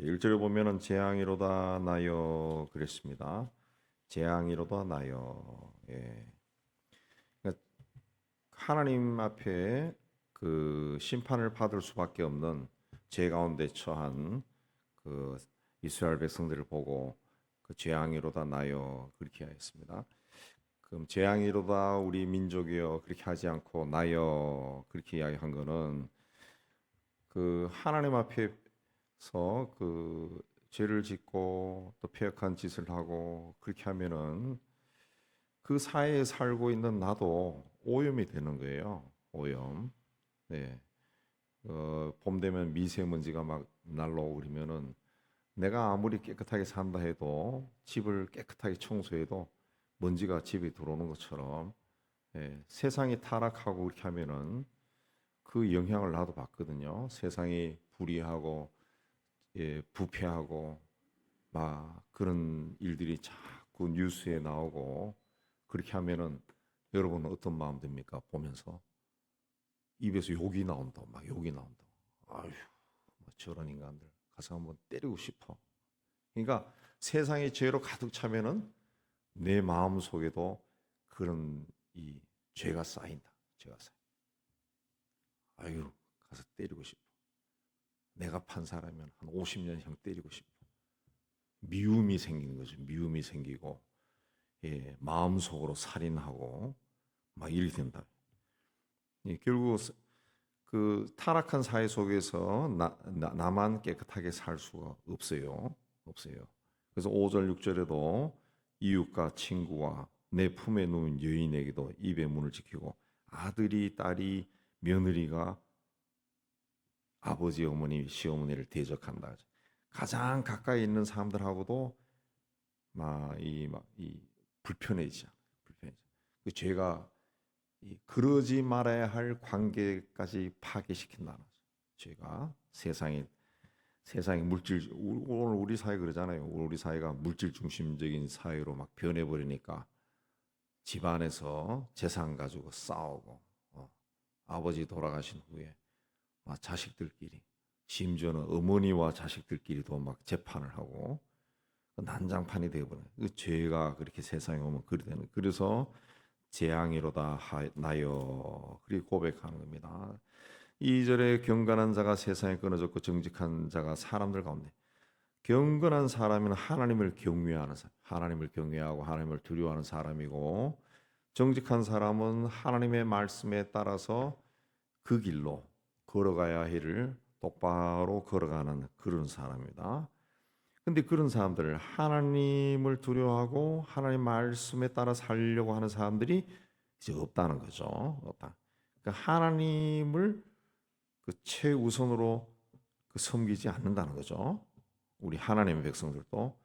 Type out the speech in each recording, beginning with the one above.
1절에 보면은 재앙이로다 나여 그랬습니다. 재앙이로다 나여. 예. 그러니까 하나님 앞에 그 심판을 받을 수밖에 없는 죄 가운데 처한 그 이스라엘 백성들을 보고 그 재앙이로다 나여 그렇게 하였습니다. 그럼 재앙이로다 우리 민족이여 그렇게 하지 않고 나여 그렇게 이야기한 거는 그 하나님 앞에서 그 죄를 짓고 또 패역한 짓을 하고 그렇게 하면은 그 사회에 살고 있는 나도 오염이 되는 거예요. 오염. 네. 봄 되면 미세먼지가 막 날라오고 그러면은 내가 아무리 깨끗하게 산다 해도 집을 깨끗하게 청소해도 먼지가 집에 들어오는 것처럼 예, 세상이 타락하고 그렇게 하면은 그 영향을 나도 받거든요. 세상이 불의하고 예, 부패하고 막 그런 일들이 자꾸 뉴스에 나오고 그렇게 하면은 여러분은 어떤 마음 듭니까? 보면서 입에서 욕이 나온다, 막 욕이 나온다. 아휴, 뭐 저런 인간들 가서 한번 때리고 싶어. 그러니까 세상이 죄로 가득 차면은 내 마음 속에도 그런 이 죄가 쌓인다. 죄가 쌓인. 아유, 가서 때리고 싶어. 내가 판 사람이면 한 50년형 때리고 싶어. 미움이 생기는 거죠. 미움이 생기고 예, 마음속으로 살인하고 막 이렇게 된다. 예, 결국 그 타락한 사회 속에서 나만 깨끗하게 살 수가 없어요. 없어요. 그래서 5절 6절에도 이웃과 친구와 내 품에 누운 여인에게도 입의 문을 지키고 아들이 딸이 며느리가 아버지 어머니 시어머니를 대적한다. 가장 가까이 있는 사람들하고도 막 이 불편해지죠. 불편해져. 그 죄가 그러지 말아야 할 관계까지 파괴시킨다는 거죠. 죄가 세상이 물질 오늘 우리 사회 그러잖아요. 우리 사회가 물질 중심적인 사회로 막 변해 버리니까 집안에서 재산 가지고 싸우고 아버지 돌아가신 후에 막 자식들끼리 심지어는 어머니와 자식들끼리도 막 재판을 하고 난장판이 되어버려요. 그 죄가 그렇게 세상에 오면 그리 되는. 그래서 재앙이로다 나여 그리고 고백하는 겁니다. 2절에 경건한 자가 세상에 끊어졌고 정직한 자가 사람들 가운데. 경건한 사람은 하나님을 경외하는 사람, 하나님을 경외하고 하나님을 두려워하는 사람이고 정직한 사람은 하나님의 말씀에 따라서 그 길로 걸어가야 해를 똑바로 걸어가는 그런 사람입니다. 근데 그런 사람들 하나님을 두려워하고 하나님 말씀에 따라 살려고 하는 사람들이 이제 없다는 거죠. 없다. 그러니까 하나님을 그 최우선으로 그 섬기지 않는다는 거죠. 우리 하나님의 백성들도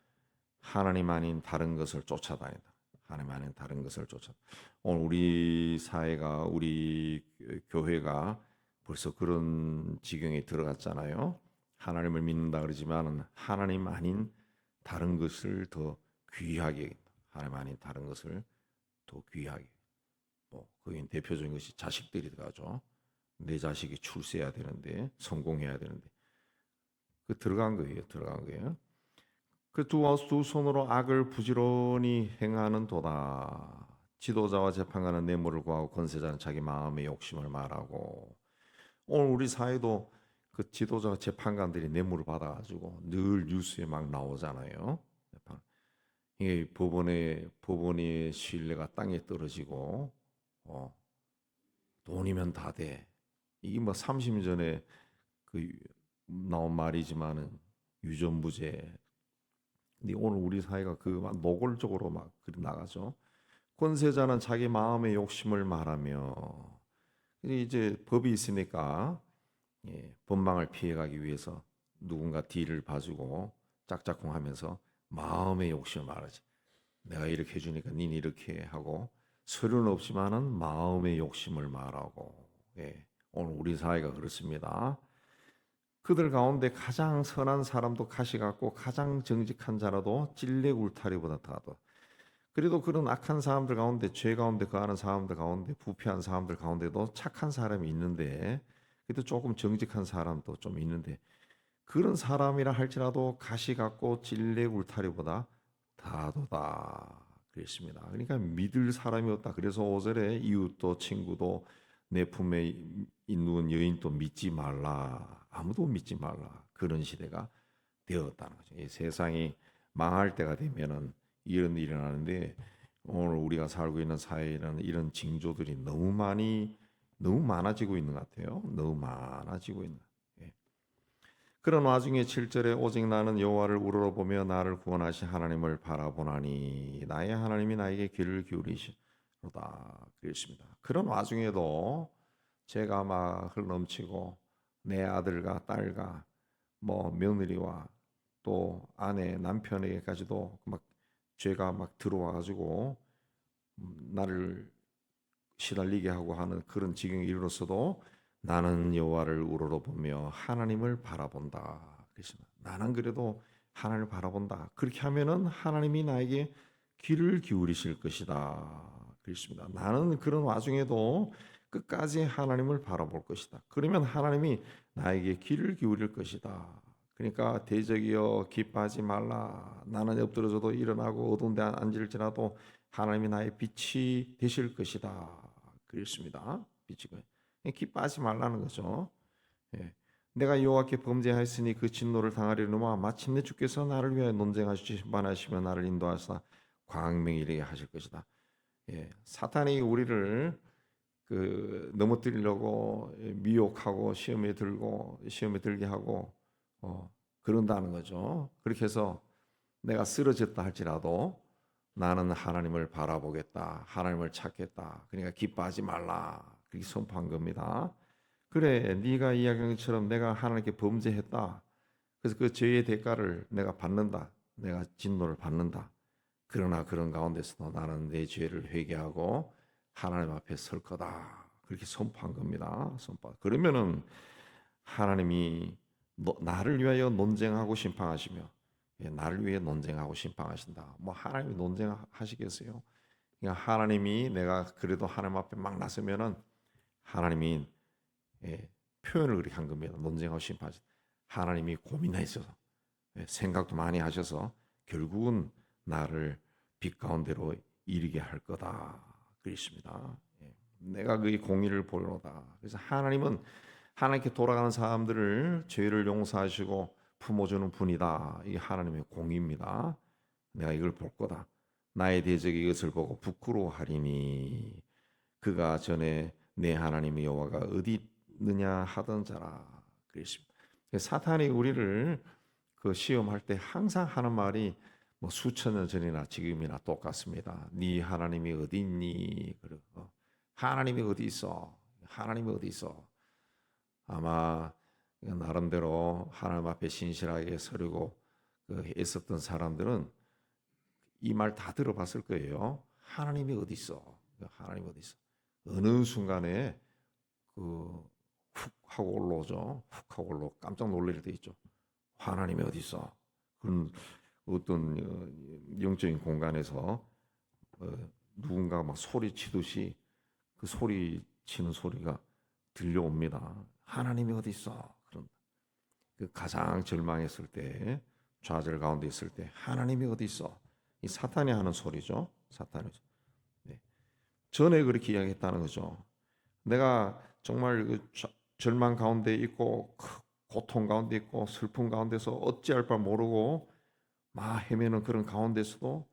하나님 아닌 다른 것을 쫓아다닌다. 하나님 아닌 다른 것을 쫓아. 오늘 우리 사회가 우리 교회가 벌써 그런 지경에 들어갔잖아요. 하나님을 믿는다 그러지만 하나님 아닌 다른 것을 더 귀하게 하나님 아닌 다른 것을 더 귀하게 뭐 거긴 대표적인 것이 자식들이 들어가죠. 내 자식이 출세해야 되는데 성공해야 되는데 그 들어간 거예요. 그 두 손으로 악을 부지런히 행하는 도다. 지도자와 재판관은 뇌물을 구하고 권세자는 자기 마음의 욕심을 말하고 오늘 우리 사회도 그 지도자와 재판관들이 뇌물을 받아가지고 늘 뉴스에 막 나오잖아요. 이게 법원의 신뢰가 땅에 떨어지고 돈이면 다 돼. 이게 뭐 30년 전에 그 나온 말이지만은 유전무죄. 근데 오늘 우리 사회가 그 막 노골적으로 막 그리 나가죠. 권세자는 자기 마음의 욕심을 말하며 이제 법이 있으니까 예, 법망을 피해가기 위해서 누군가 뒤를 봐주고 짝짝꿍하면서 마음의 욕심을 말하지. 내가 이렇게 해주니까 닌 이렇게 하고 서류는 없지만은 마음의 욕심을 말하고 예, 오늘 우리 사회가 그렇습니다. 그들 가운데 가장 선한 사람도 가시 같고 가장 정직한 자라도 찔레 울타리보다 더하다. 그래도 그런 악한 사람들 가운데 죄 가운데 거하는 사람들 가운데 부패한 사람들 가운데도 착한 사람이 있는데 그래도 조금 정직한 사람도 좀 있는데 그런 사람이라 할지라도 가시 같고 찔레 울타리보다 다도다 그랬습니다. 그러니까 믿을 사람이 없다. 그래서 5절에 이웃도 친구도 내 품에 있는 여인도 믿지 말라. 아무도 믿지 말라. 그런 시대가 되었다는 거죠. 이 세상이 망할 때가 되면은 이런 일이 일어나는데 오늘 우리가 살고 있는 사회에는 이런 징조들이 너무 많아지고 있는 것 같아요. 너무 많아지고 있는. 예. 그런 와중에 7절에 오직 나는 여호와를 우러러보며 나를 구원하신 하나님을 바라보나니 나의 하나님이 나에게 귀를 기울이시로다 그랬습니다. 그런 와중에도 제가 막 흘넘치고 내 아들과 딸과 뭐 며느리와 또 아내 남편에게까지도 막 죄가 막 들어와 가지고 나를 시달리게 하고 하는 그런 지경에 이르렀어도 나는 여호와를 우러러보며 하나님을 바라본다. 그렇습니다. 나는 그래도 하나님을 바라본다. 그렇게 하면은 하나님이 나에게 귀를 기울이실 것이다. 그렇습니다. 나는 그런 와중에도 끝까지 하나님을 바라볼 것이다. 그러면 하나님이 나에게 귀를 기울일 것이다. 그러니까 대적이여 기뻐하지 말라. 나는 엎드러져도 일어나고 어두운 데 앉을지라도 하나님이 나의 빛이 되실 것이다. 그랬습니다. 빛이 기뻐하지 말라는 거죠. 예. 내가 여호와께 범죄하였으니 그 진노를 당하려노마 마침내 주께서 나를 위하여 논쟁하시고 심판하시며 나를 인도하사 광명에 이르게 하실 것이다. 예. 사탄이 우리를 넘어뜨리려고 미혹하고 시험에 들게 하고 그런다는 거죠. 그렇게 해서 내가 쓰러졌다 할지라도 나는 하나님을 바라보겠다. 하나님을 찾겠다. 그러니까 기뻐하지 말라. 그렇게 선포한 겁니다. 그래, 네가 이야기한 것처럼 내가 하나님께 범죄했다. 그래서 그 죄의 대가를 내가 받는다. 내가 진노를 받는다. 그러나 그런 가운데서도 나는 내 죄를 회개하고 하나님 앞에 설 거다. 그렇게 선포한 겁니다. 선포. 그러면은 하나님이 나를 위하여 논쟁하고 심판하시며 나를 위해 논쟁하고 심판하신다. 뭐 하나님이 논쟁하시겠어요? 그러니까 하나님이 내가 그래도 하나님 앞에 막 나서면은 하나님이 표현을 그렇게 한 겁니다. 논쟁하고 심판하신다. 하나님이 고민하셔서 생각도 많이 하셔서 결국은 나를 빛 가운데로 이르게 할 거다. 그랬습니다. 내가 그의 공의를 보려다. 그래서 하나님은 하나님께 돌아가는 사람들을 죄를 용서하시고 품어주는 분이다. 이게 하나님의 공의입니다. 내가 이걸 볼 거다. 나의 대적이 이것을 보고 부끄러워하리니 그가 전에 내 하나님 여호와가 어디 있느냐 하던 자라. 그랬습니다. 사탄이 우리를 그 시험할 때 항상 하는 말이 뭐 수천 년 전이나 지금이나 똑같습니다. 네 하나님이 어디 있니? 그리고 하나님이 어디 있어? 하나님이 어디 있어? 아마 나름대로 하나님 앞에 신실하게 서려고 애썼던 사람들은 이 말 다 들어봤을 거예요. 하나님이 어디 있어? 하나님이 어디 있어? 어느 순간에 훅 하고 올라오죠. 훅 하고 올라 깜짝 놀랄 때 있죠. 하나님이 어디 있어? 그런 어떤 영적인 공간에서 누군가 막 소리치듯이 그 소리치는 소리가 들려옵니다. 하나님이 어디 있어? 그런 그 가장 절망했을 때, 좌절 가운데 있을 때 하나님이 어디 있어? 이 사탄이 하는 소리죠. 사탄이. 네. 전에 그렇게 이야기했다는 거죠. 내가 정말 그 절망 가운데 있고 고통 가운데 있고 슬픔 가운데서 어찌할 바 모르고 막 헤매는 그런 가운데서도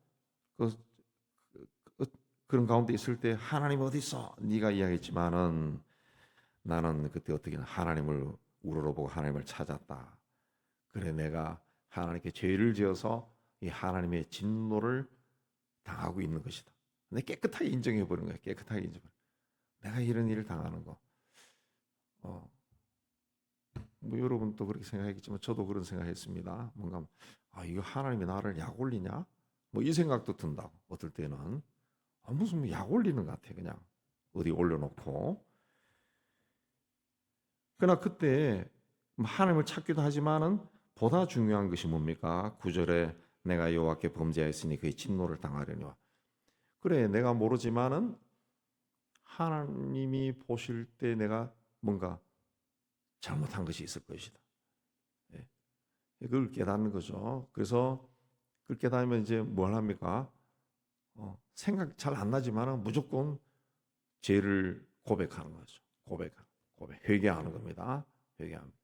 그런 가운데 있을 때 하나님 어디 있어? 네가 이야기했지만은 나는 그때 어떻게 하나님을 우러러보고 하나님을 찾았다. 그래 내가 하나님께 죄를 지어서 이 하나님의 진노를 당하고 있는 것이다. 근데 깨끗하게 인정해 버리는 거야. 깨끗하게 인정해. 내가 이런 일을 당하는 거. 뭐 여러분도 그렇게 생각했겠지만 저도 그런 생각했습니다. 뭔가 이거 하나님이 나를 약 올리냐? 뭐 이 생각도 든다고. 어떨 때는 무슨 약 올리는 것 같아. 그냥 어디 올려놓고. 그러나 그때 하나님을 찾기도 하지만은 보다 중요한 것이 뭡니까? 9절에 내가 여호와께 범죄하였으니 그의 진노를 당하려니와. 그래 내가 모르지만은 하나님이 보실 때 내가 뭔가 잘못한 것이 있을 것이다. 그걸 깨닫는 거죠. 그래서 그걸 깨닫으면 이제 뭘 합니까? 생각 잘 안 나지만은 무조건 죄를 고백하는 거죠. 회개하는 겁니다. 회개합니다.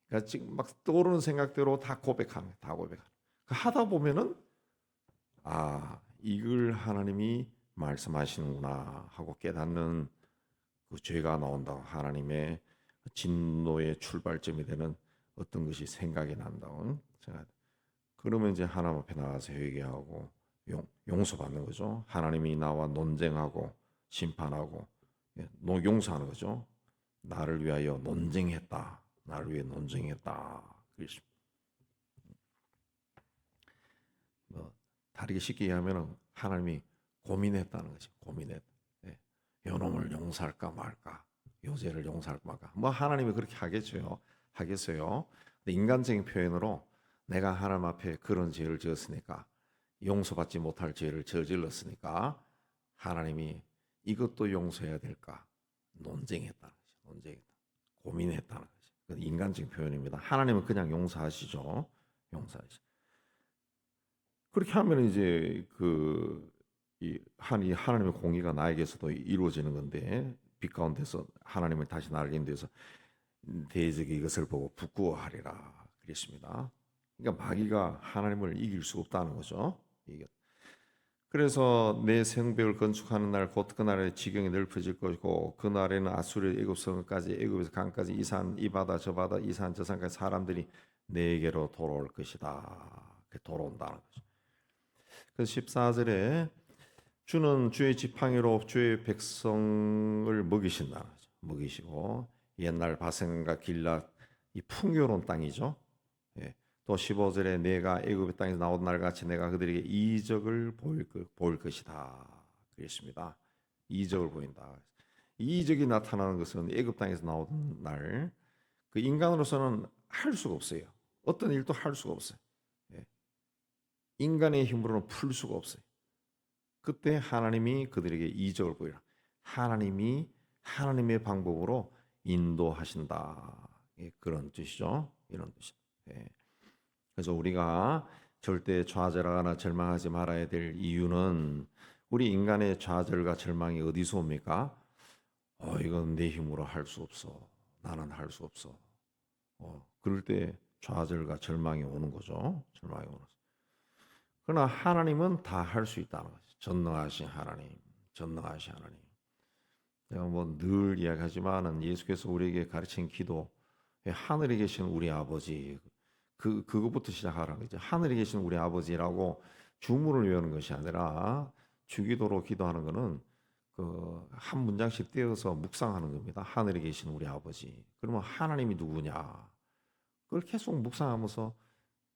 그러니까 지금 막 떠오르는 생각대로 다 고백하는 거예요. 다 고백하는. 하다 보면은 이걸 하나님이 말씀하시는구나 하고 깨닫는 그 죄가 나온다고 하나님의 진노의 출발점이 되는 어떤 것이 생각이 난다고 생각. 그러면 이제 하나님 앞에 나가서 회개하고 용서받는 거죠. 하나님이 나와 논쟁하고 심판하고 용서하는 거죠. 나를 위하여 논쟁했다. 나를 위해 논쟁했다. 그렇습니다. 다르게 쉽게 얘기하면 하나님이 고민했다는 거죠. 고민했다. 요놈을 용서할까 말까, 요죄를 용서할까 말까. 하나님이 그렇게 하겠어요. 근데 인간적인 표현으로 내가 하나님 앞에 그런 죄를 지었으니까, 용서받지 못할 죄를 저질렀으니까 하나님이 이것도 용서해야 될까 논쟁했다는 거죠. 고민했다는 거죠. 인간적인 표현입니다. 하나님은 그냥 용서하시죠. 용서하시죠. 그렇게 하면 이제 이 하나님의 공의가 나에게서도 이루어지는 건데, 빛 가운데서 하나님을 다시 나르게 인도해서 대적이 이것을 보고 부끄러워하리라 그랬습니다. 그러니까 마귀가 하나님을 이길 수 없다는 거죠. 그래서 내 성벽을 건축하는 날 곧 그날에 지경이 넓어질 것이고, 그날에는 아수르 애굽성까지, 애굽에서 강까지, 이 산 이 바다 저 바다 이 산 저 산까지 사람들이 내게로 돌아올 것이다. 돌아온다는 거죠. 그래서 14절에 주는 주의 지팡이로 주의 백성을 먹이신다는 거죠. 먹이시고, 옛날 바센과 길랏 이 풍요로운 땅이죠. 또 15절에 내가 애굽의 땅에서 나온 날 같이 내가 그들에게 이적을 보일 것이다. 그랬습니다. 이적을 보인다. 이적이 나타나는 것은 애굽 땅에서 나온 날, 그 인간으로서는 할 수가 없어요. 어떤 일도 할 수가 없어요. 인간의 힘으로는 풀 수가 없어요. 그때 하나님이 그들에게 이적을 보이라. 하나님이 하나님의 방법으로 인도하신다. 그런 뜻이죠. 이런 뜻이. 그래서 우리가 절대 좌절하거나 절망하지 말아야 될 이유는, 우리 인간의 좌절과 절망이 어디서 옵니까? 이건 내 힘으로 할 수 없어. 나는 할 수 없어. 그럴 때 좌절과 절망이 오는 거죠. 절망이 오는 거죠. 그러나 하나님은 다 할 수 있다는 거죠. 전능하신 하나님. 내가 늘 이야기하지만은 예수께서 우리에게 가르친 기도, 하늘에 계신 우리 아버지, 그것부터 시작하라는 거죠. 하늘에 계신 우리 아버지라고 주문을 외우는 것이 아니라 주기도로 기도하는 것은 한 문장씩 떼어서 묵상하는 겁니다. 하늘에 계신 우리 아버지. 그러면 하나님이 누구냐? 그걸 계속 묵상하면서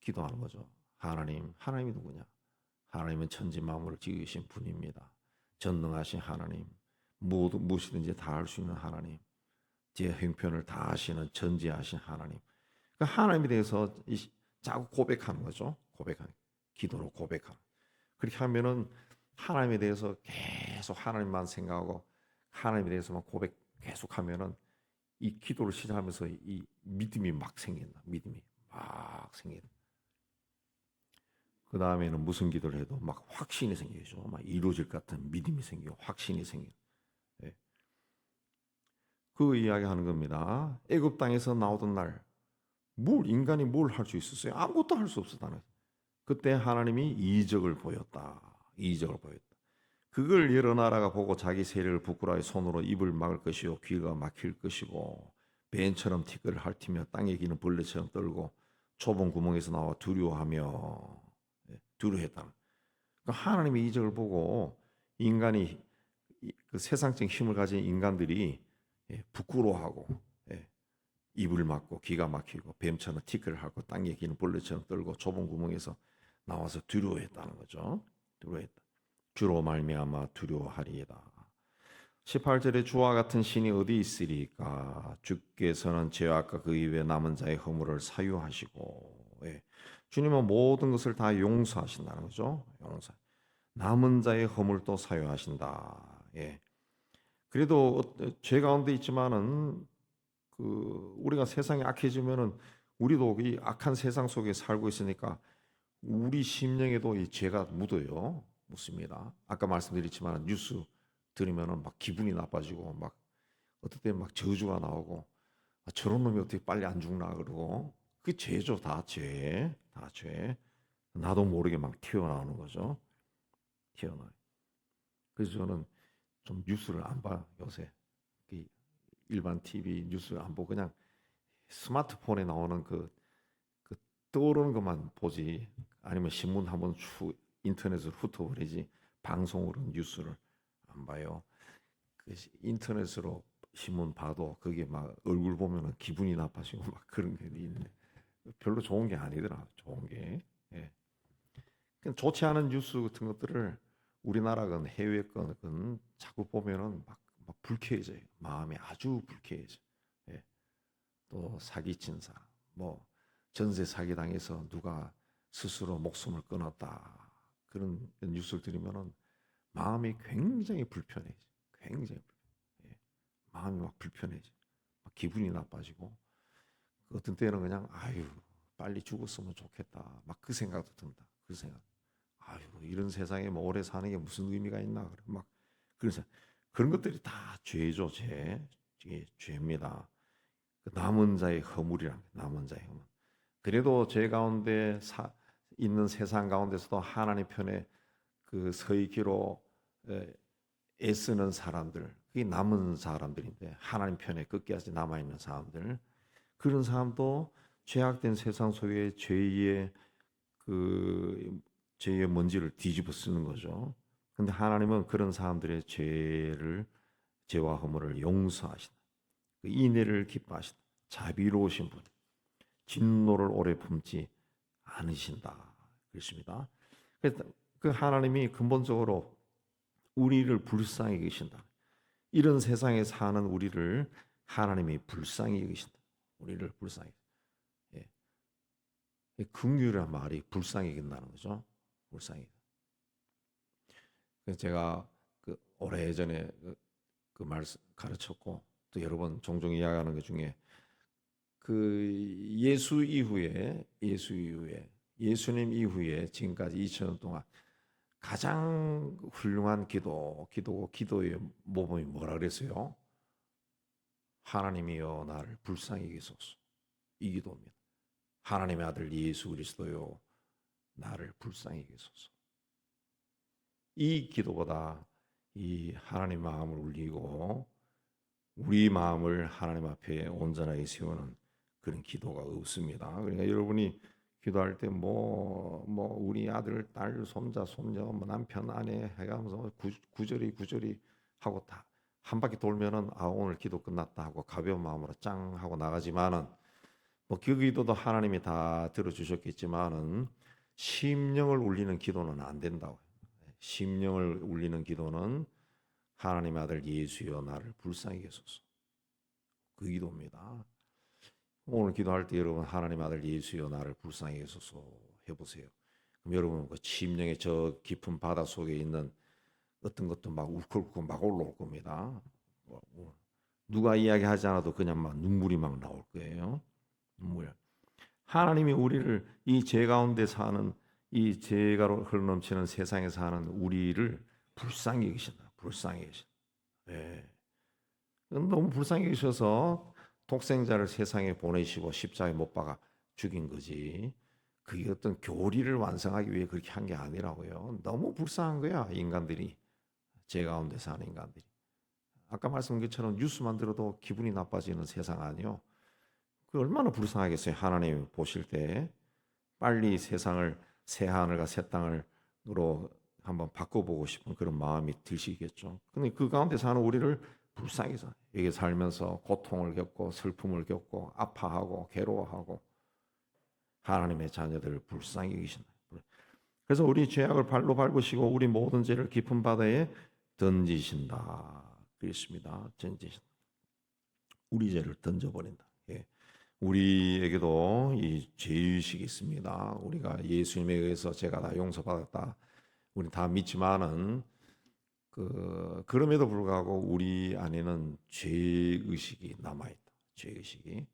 기도하는 거죠. 하나님이 누구냐? 하나님은 천지 만물을 지으신 분입니다. 전능하신 하나님, 무엇이든지 다 할 수 있는 하나님, 제 형편을 다 아시는 전지하신 하나님. 그 하나님에 대해서 자꾸 고백하는 거죠. 기도로 고백하는. 그렇게 하면은 하나님에 대해서 계속 하나님만 생각하고 하나님에 대해서만 계속하면은 이 기도를 시작하면서 이 믿음이 막 생긴다. 그 다음에는 무슨 기도를 해도 막 확신이 생기죠. 막 이루어질 것 같은 믿음이 생기고 확신이 생기고. 그 이야기하는 겁니다. 애굽 땅에서 나오던 날, 인간이 뭘 할 수 있었어요? 아무것도 할 수 없었다는. 그때 하나님이 이적을 보였다. 그걸 여러 나라가 보고 자기 세력을 부끄러워해 손으로 입을 막을 것이요 귀가 막힐 것이고, 뱀처럼 티끌을 핥으며 땅에 기는 벌레처럼 떨고 좁은 구멍에서 나와 두려워했다는. 그러니까 하나님의 이적을 보고 인간이, 그 세상적인 힘을 가진 인간들이 부끄러워하고 입을 막고 귀가 막히고 뱀처럼 티끌을 핥고 땅에 기는 벌레처럼 떨고 좁은 구멍에서 나와서 두려워했다는 거죠. 주로 말미암아 두려워하리이다. 18절에 주와 같은 신이 어디 있으리까? 주께서는 죄악과 그 이외 남은 자의 허물을 사유하시고, 주님은 모든 것을 다 용서하신다는 거죠. 남은 자의 허물도 사유하신다. 그래도 죄 가운데 있지만은 우리가 세상이 악해지면은 우리도 이 악한 세상 속에 살고 있으니까 우리 심령에도 이 죄가 묻어요. 묻습니다. 아까 말씀드렸지만 뉴스 들으면은 막 기분이 나빠지고 막 어떨 때 막 저주가 나오고 저런 놈이 어떻게 빨리 안 죽나 그러고 그 죄죠. 다 죄. 다 죄. 나도 모르게 막 튀어나오는 거죠. 튀어나와요. 그래서 저는 좀 뉴스를 안 봐요. 요새. 일반 TV 뉴스를 안 보고 그냥 스마트폰에 나오는 그 떠오르는 것만 보지 아니면 신문 한번 인터넷을 훑어버리지 방송으로 뉴스를 안 봐요. 그 인터넷으로 신문 봐도 그게 막 얼굴 보면은 기분이 나빠지고 막 그런 게 있는데 별로 좋은 게 아니더라. 좋은 게. 예. 그냥 좋지 않은 뉴스 같은 것들을 우리나라건 해외건 자꾸 보면은 막 불쾌해져요. 마음이 아주 불쾌해져. 예. 또 사기친 사람, 뭐 전세 사기 당해서 누가 스스로 목숨을 끊었다 그런 뉴스를 들으면은 마음이 굉장히 불편해져. 굉장히 불편해. 예. 마음이 막 불편해져. 막 기분이 나빠지고 어떤 때는 그냥 아유 빨리 죽었으면 좋겠다. 막 그 생각도 든다. 그 생각. 아유 이런 세상에 뭐 오래 사는 게 무슨 의미가 있나. 막 그래서 그런 것들이 다 죄죠. 죄. 이게 죄입니다. 그 남은 자의 허물이란 남은 자의 허물. 그래도 죄 가운데 있는 세상 가운데서도 하나님 편에 그 서 있기로 애쓰는 사람들, 그게 남은 사람들인데 하나님 편에 끝까지 남아 있는 사람들, 그런 사람도 죄악된 세상 속에 죄의 먼지를 뒤집어 쓰는 거죠. 근데 하나님은 그런 사람들의 죄와 허물을 용서하신다. 그 인애를 기뻐하신다. 자비로우신 분, 진노를 오래 품지 않으신다. 그렇습니다. 그래서 그 하나님이 근본적으로 우리를 불쌍히 여기신다. 이런 세상에 사는 우리를 하나님이 불쌍히 여기신다. 우리를 불쌍히. 예. 긍휼이란 말이 불쌍히 여긴다는 거죠. 불쌍히. 그래서 제가 그 오래전에 그 말씀 가르쳤고 또 여러 번 종종 이야기하는 것 중에 그 예수님 이후에 지금까지 2000년 동안 가장 훌륭한 기도의 모범이 뭐라 그랬어요? 하나님이여 나를 불쌍히 여기소서. 이 기도입니다. 하나님의 아들 예수 그리스도요 나를 불쌍히 여기소서. 이 기도보다 이 하나님 마음을 울리고 우리 마음을 하나님 앞에 온전하게 세우는 그런 기도가 없습니다. 그러니까 여러분이 기도할 때 우리 아들, 딸, 손자, 손녀, 뭐 남편, 아내 해가면서 구절이 하고 다 한 바퀴 돌면은 오늘 기도 끝났다 하고 가벼운 마음으로 짱 하고 나가지만은 뭐 그 기도도 하나님이 다 들어주셨겠지만은 심령을 울리는 기도는 안 된다고. 심령을 울리는 기도는 하나님의 아들 예수여 나를 불쌍히 여기소서. 그 기도입니다. 오늘 기도할 때 여러분 하나님 아들 예수여 나를 불쌍히 여기소서 해보세요. 그럼 여러분 그 심령의 저 깊은 바다 속에 있는 어떤 것도 막 울컥울컥 막 올라올 겁니다. 누가 이야기하지 않아도 그냥 막 눈물이 막 나올 거예요. 눈물. 하나님이 우리를 이 죄 가운데 사는 이 죄가 흘러넘치는 세상에 사는 우리를 불쌍히 여기신다. 불쌍히 여기신다. 네. 너무 불쌍히 여기셔서 독생자를 세상에 보내시고 십자가에 못 박아 죽인 거지. 그게 어떤 교리를 완성하기 위해 그렇게 한 게 아니라고요. 너무 불쌍한 거야 인간들이. 죄 가운데 사는 인간들이. 아까 말씀드린 것처럼 뉴스만 들어도 기분이 나빠지는 세상 아니요. 그 얼마나 불쌍하겠어요. 하나님 보실 때 빨리 세상을 새 하늘과 새 땅으로 한번 바꿔보고 싶은 그런 마음이 드시겠죠. 근데 그 가운데 사는 우리를 불쌍해서 여기 살면서 고통을 겪고 슬픔을 겪고 아파하고 괴로워하고 하나님의 자녀들을 불쌍히 여기신다. 그래서 우리 죄악을 발로 밟으시고 우리 모든 죄를 깊은 바다에 던지신다. 그렇습니다. 던지신다. 우리 죄를 던져버린다. 예. 우리에게도 이 죄의식이 있습니다. 우리가 예수님에 의해서 죄가 다 용서받았다. 우리 다 믿지만은 그럼에도 불구하고 우리 안에는 죄의식이 남아있다. 죄의식이.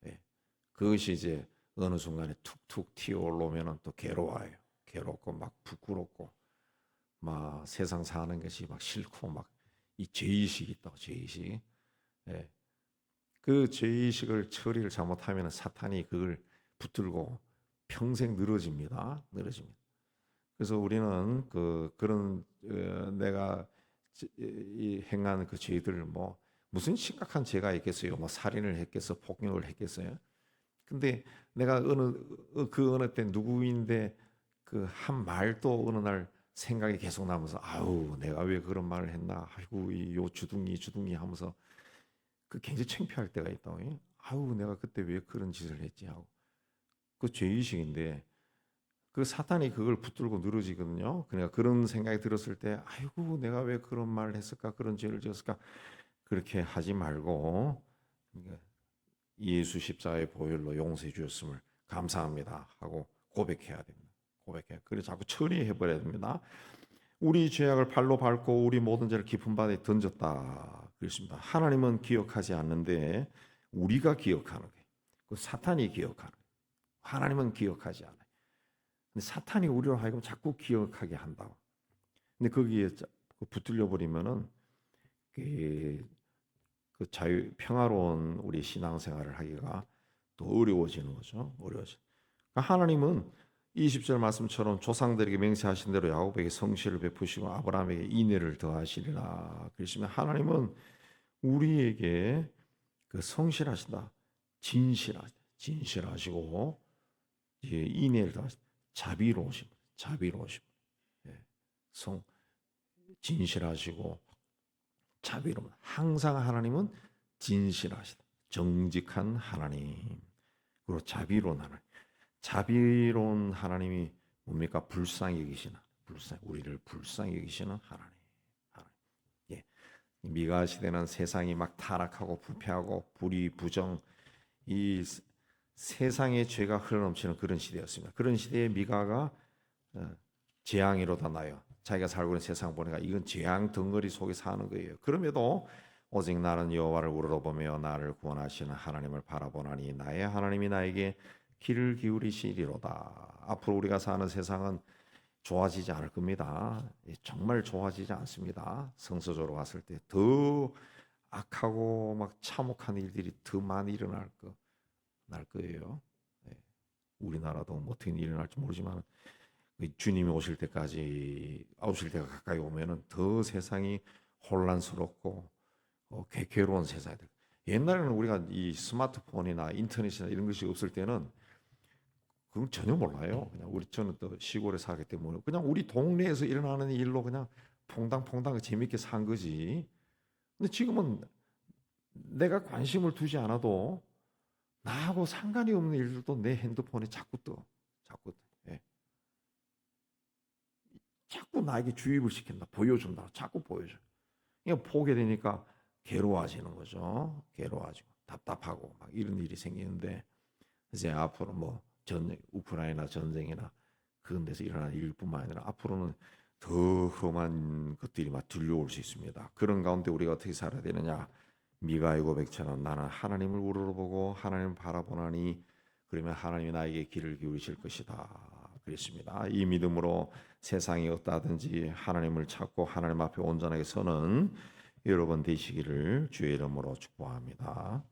예. 그것이 이제 어느 순간에 툭툭 튀어 올라오면은 또 괴로워요. 괴롭고 막 부끄럽고 막 세상 사는 것이 막 싫고 막 이 죄의식이 있다고 죄의식. 예. 그 죄의식을 처리를 잘못하면 사탄이 그걸 붙들고 평생 늘어집니다. 늘어집니다. 그래서 우리는 그런 내가 이 행한 그 죄들 뭐 무슨 심각한 죄가 있겠어요? 뭐 살인을 했겠어, 폭력을 했겠어요? 근데 내가 어느 때 누구인데 그 한 말도 어느 날 생각이 계속 나면서 아우 내가 왜 그런 말을 했나? 아이고 이 요 주둥이 하면서 그 굉장히 창피할 때가 있다고. 아우 내가 그때 왜 그런 짓을 했지 하고 그 죄의식인데 그 사탄이 그걸 붙들고 늘어지거든요. 그러니까 그런 생각이 들었을 때 아이고 내가 왜 그런 말을 했을까? 그런 죄를 지었을까? 그렇게 하지 말고 그러니까 예수 십자가의 보혈로 용서해 주셨음을 감사합니다 하고 고백해야 됩니다. 고백해. 그래 자꾸 처리해 버려야 됩니다. 우리 죄악을 발로 밟고 우리 모든 죄를 깊은 바다에 던졌다. 그렇습니다. 하나님은 기억하지 않는데 우리가 기억하는 거예요. 그 사탄이 기억하는 거예요. 하나님은 기억하지 않아요. 근데 사탄이 우리로 하여금 자꾸 기억하게 한다고. 근데 거기에 붙들려 버리면은 그 자유 평화로운 우리 신앙생활을 하기가 또 어려워지는 거죠. 어려워져. 그러니까 하나님은 20절 말씀처럼 조상들에게 맹세하신 대로 야곱에게 성실을 베푸시고 아브라함에게 인애를 더하시리라. 그러시면 하나님은 우리에게 그 성실하신다, 진실하시고 인애를 더하시, 자비로우심, 예. 진실하시고 자비로움. 항상 하나님은 진실하시다, 정직한 하나님, 그리고 자비로운 하나님. 자비로운 하나님이 뭡니까? 불쌍히 여기시는 우리를 불쌍히 여기시는 하나님. 예. 미가 시대는 세상이 막 타락하고 부패하고 불의 부정 이 세상의 죄가 흘러넘치는 그런 시대였습니다. 그런 시대에 미가가 재앙이로다 나요. 자기가 살고 있는 세상 보니까 이건 재앙 덩어리 속에 사는 거예요. 그럼에도 오직 나는 여호와를 우러러보며 나를 구원하시는 하나님을 바라보나니 나의 하나님이 나에게 귀를 기울이시리로다. 앞으로 우리가 사는 세상은 좋아지지 않을 겁니다. 정말 좋아지지 않습니다. 성서적으로 봤을 때 더 악하고 막 참혹한 일들이 더 많이 날 거예요. 우리나라도 뭐 어떻게 일어날지 모르지만 주님이 오실 때가 가까이 오면은 더 세상이 혼란스럽고 괴로운 세상이 될. 옛날에는 우리가 이 스마트폰이나 인터넷이나 이런 것이 없을 때는 그건 전혀 몰라요. 그냥 저는 또 시골에 살기 때문에 그냥 우리 동네에서 일어나는 일로 그냥 퐁당퐁당 재밌게 산 거지. 근데 지금은 내가 관심을 두지 않아도 나하고 상관이 없는 일들도 내 핸드폰에 자꾸 떠. 예. 자꾸 나에게 주입을 시킨다. 보여준다. 자꾸 보여줘. 이거 보게 되니까 괴로워지는 거죠. 괴로워지고 답답하고 막 이런 일이 생기는데 이제 앞으로 뭐 우크라이나 전쟁이나 그런 데서 일어나는 일뿐만 아니라 앞으로는 더 험한 것들이 막 들려올 수 있습니다. 그런 가운데 우리가 어떻게 살아야 되느냐? 미가의 고백처럼 나는 하나님을 우러러보고 하나님을 바라보나니 그러면 하나님이 나에게 귀를 기울이실 것이다. 그랬습니다. 이 믿음으로 세상이 어떠하든지 하나님을 찾고 하나님 앞에 온전하게 서는 여러분 되시기를 주의 이름으로 축복합니다.